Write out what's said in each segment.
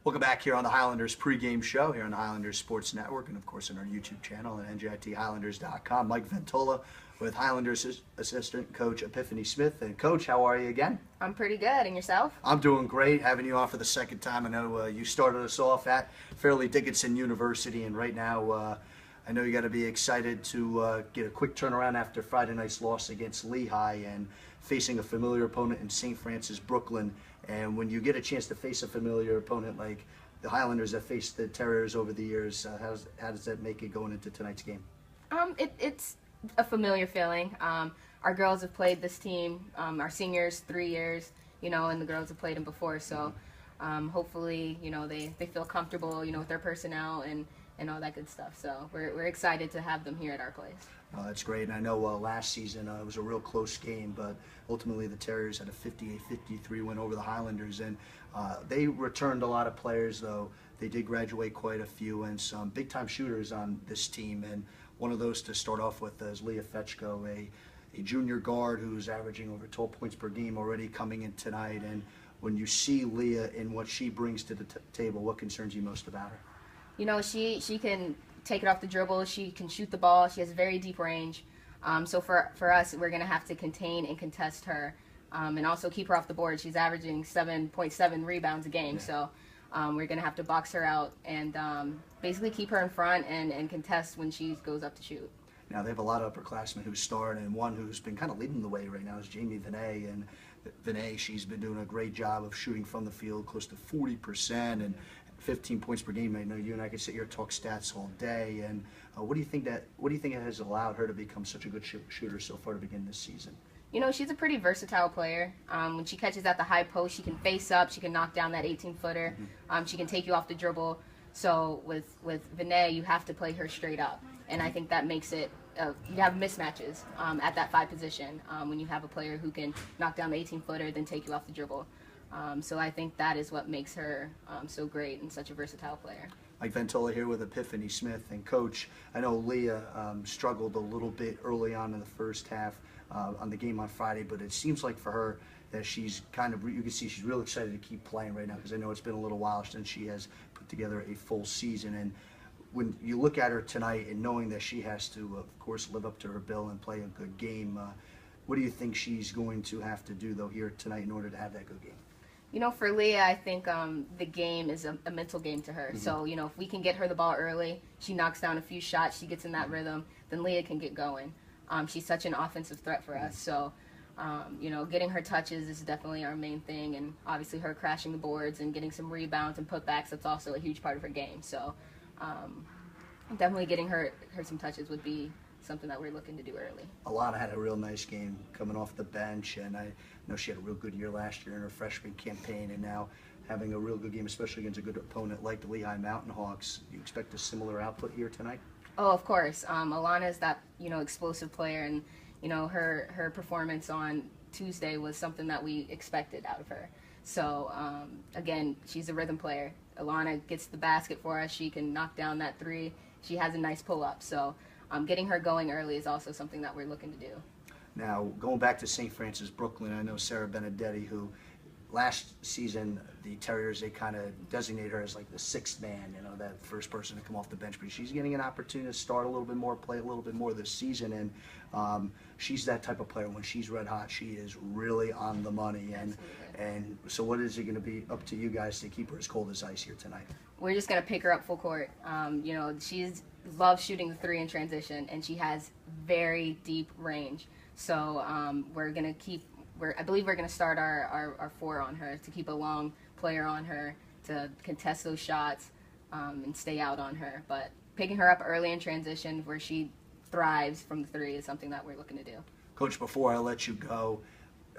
Welcome back here on the Highlanders pregame show here on the Highlanders Sports Network and, of course, on our YouTube channel at NJITHighlanders.com. Mike Ventola with Highlanders assistant coach Epiphany Smith. And, Coach, how are you again? I'm pretty good. And yourself? I'm doing great, having you on for the second time. I know you started us off at Fairleigh Dickinson University, and right now I know you got to be excited to get a quick turnaround after Friday night's loss against Lehigh and facing a familiar opponent in St. Francis, Brooklyn. And when you get a chance to face a familiar opponent like the Highlanders that faced the Terriers over the years, how does that make it going into tonight's game? It's a familiar feeling. Our girls have played this team, our seniors, 3 years, and the girls have played them before. So hopefully, they feel comfortable, with their personnel and all that good stuff. So we're excited to have them here at our place. That's great. And I know last season it was a real close game, but ultimately the Terriers had a 58-53 win over the Highlanders. And they returned a lot of players, though. They did graduate quite a few, and some big-time shooters on this team. And one of those to start off with is Leah Fetchko, a junior guard who's averaging over 12 points per game already coming in tonight. And when you see Leah and what she brings to the table, what concerns you most about her? She can take it off the dribble. She can shoot the ball. She has very deep range. So for us, we're going to have to contain and contest her and also keep her off the board. She's averaging 7.7 rebounds a game. Yeah. So we're going to have to box her out and basically keep her in front and contest when she goes up to shoot. Now, they have a lot of upperclassmen who start, and one who's been kind of leading the way right now is Jamie Vinay. And Vinay, she's been doing a great job of shooting from the field, close to 40%, and 15 points per game. I know you and I could sit here and talk stats all day. And what do you think it has allowed her to become such a good shooter so far to begin this season? She's a pretty versatile player. When she catches at the high post, she can face up, she can knock down that 18-footer. She can take you off the dribble. So with Vinay, you have to play her straight up. And I think that makes it, you have mismatches at that 5 position when you have a player who can knock down the 18-footer, then take you off the dribble. So I think that is what makes her so great and such a versatile player. Mike Ventola here with Epiphany Smith. And Coach, I know Leah struggled a little bit early on in the first half on the game on Friday, but it seems like for her that she's kind of, you can see she's real excited to keep playing right now, because I know it's been a little while since she has put together a full season. And when you look at her tonight and knowing that she has to, of course, live up to her bill and play a good game, what do you think she's going to have to do, though, here tonight in order to have that good game? For Leah, I think the game is a mental game to her. So, if we can get her the ball early, she knocks down a few shots, she gets in that rhythm, then Leah can get going. She's such an offensive threat for us. So, getting her touches is definitely our main thing. And obviously her crashing the boards and getting some rebounds and putbacks, that's also a huge part of her game. So, definitely getting her some touches would be something that we're looking to do early. Alana had a real nice game coming off the bench, and I know she had a real good year last year in her freshman campaign, and now having a real good game, especially against a good opponent like the Lehigh Mountain Hawks. Do you expect a similar output here tonight? Oh, of course. Alana is that explosive player, and her performance on Tuesday was something that we expected out of her. So again, she's a rhythm player. Alana gets the basket for us. She can knock down that 3. She has a nice pull-up. So getting her going early is also something that we're looking to do. Now, going back to St. Francis, Brooklyn, I know Sarah Benedetti, who last season the Terriers, they kind of designated her as like the 6th man, that first person to come off the bench. But she's getting an opportunity to start a little bit more, play a little bit more this season. And she's that type of player. When she's red hot, she is really on the money. And so what is it going to be up to you guys to keep her as cold as ice here tonight? We're just going to pick her up full court. She loves shooting the 3 in transition, and she has very deep range. So we're going to keep, I believe we're going to start our 4 on her to keep a long player on her to contest those shots and stay out on her. But picking her up early in transition where she thrives from the 3 is something that we're looking to do. Coach, before I let you go,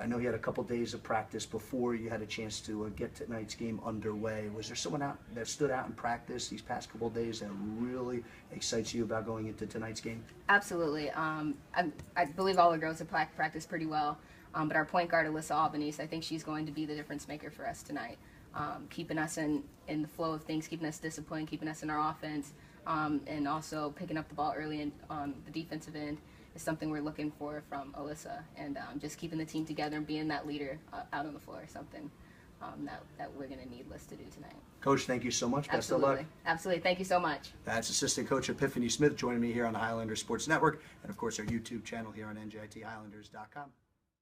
I know you had a couple days of practice before you had a chance to get tonight's game underway. Was there someone out that stood out in practice these past couple of days that really excites you about going into tonight's game? Absolutely. I believe all the girls have practiced pretty well, but our point guard, Alyssa Albanese, I think she's going to be the difference maker for us tonight, keeping us in the flow of things, keeping us disciplined, keeping us in our offense, and also picking up the ball early on the defensive end. Is something we're looking for from Alyssa, and just keeping the team together and being that leader out on the floor is something that we're going to need Liz to do tonight. Coach, thank you so much. Best Absolutely. of luck. Absolutely. Thank you so much. That's assistant coach Epiphany Smith joining me here on the Highlander Sports Network and, of course, our YouTube channel here on NJITHighlanders.com.